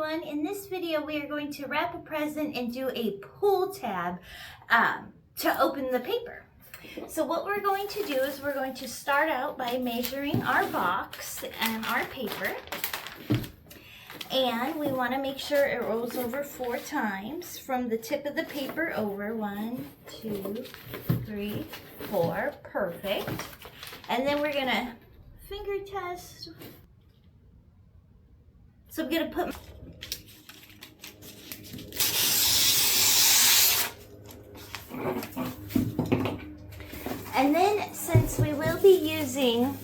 everyone. In this video we are going to wrap a present and do a pull tab to open the paper. So what we're going to do is we're going to start out by measuring our box and our paper. And we want to make sure it rolls over 4 times from the tip of the paper over. 1, 2, 3, 4. Perfect. And then we're going to finger test. So I'm going to put and then since we will be using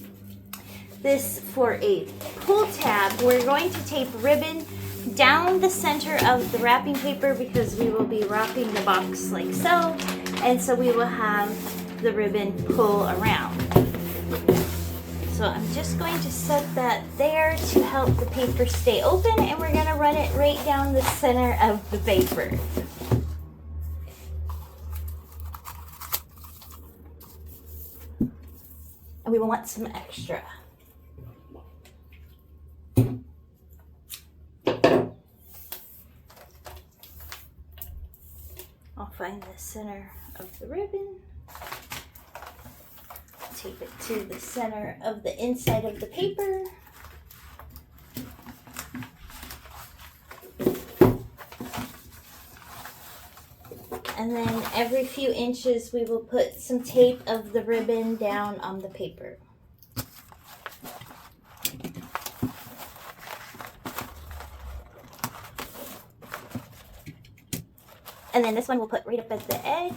this for a pull tab, we're going to tape ribbon down the center of the wrapping paper because we will be wrapping the box like so, and so we will have the ribbon pull around. So I'm just going to set that there to help the paper stay open, and we're going to run it right down the center of the paper. And we will want some extra. I'll find the center of the ribbon, tape it to the center of the inside of the paper. And then every few inches we will put some tape of the ribbon down on the paper. And then this one we'll put right up at the edge.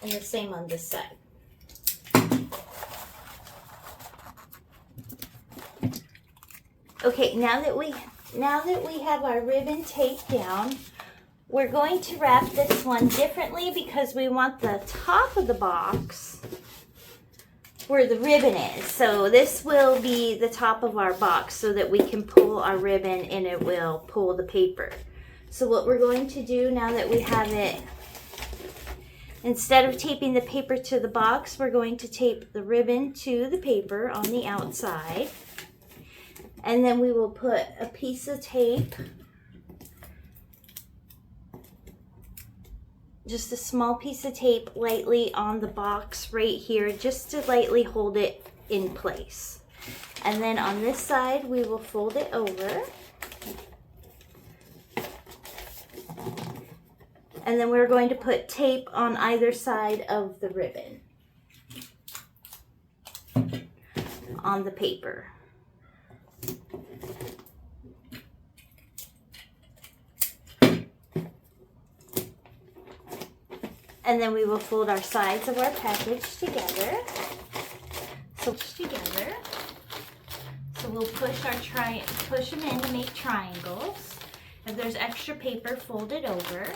And the same on this side. Okay, now that we have our ribbon taped down, we're going to wrap this one differently because we want the top of the box where the ribbon is. So this will be the top of our box so that we can pull our ribbon and it will pull the paper. So what we're going to do now that we have it, instead of taping the paper to the box, we're going to tape the ribbon to the paper on the outside. And then we will put a piece of tape, just a small piece of tape, lightly on the box right here, just to lightly hold it in place. And then on this side, we will fold it over. And then we're going to put tape on either side of the ribbon on the paper. And then we will fold our sides of our package together. So we'll push them in to make triangles. If there's extra paper, fold it over.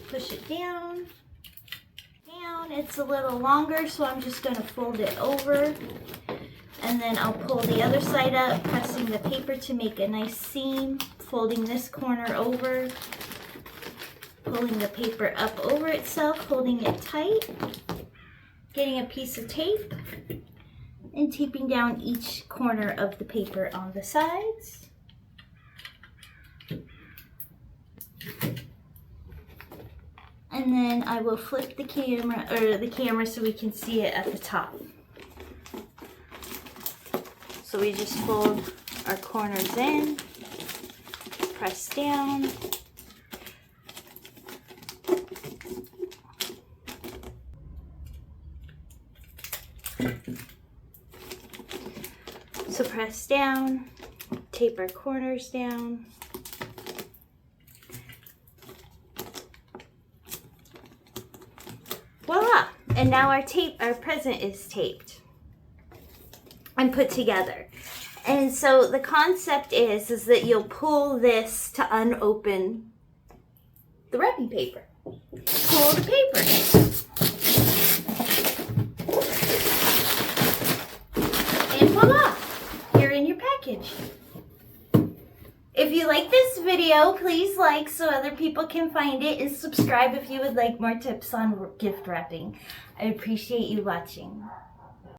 Push it down. It's a little longer, so I'm just going to fold it over. And then I'll pull the other side up, pressing the paper to make a nice seam, folding this corner over. Pulling the paper up over itself, holding it tight, getting a piece of tape, and taping down each corner of the paper on the sides. And then I will flip the camera so we can see it at the top. So we just fold our corners in, press down. So press down, tape our corners down. Voila! And now our present is taped and put together. And so the concept is that you'll pull this to unopen the wrapping paper. Pull the paper. And voila! You're in your package. If you like this video, please like so other people can find it, and subscribe if you would like more tips on gift wrapping. I appreciate you watching.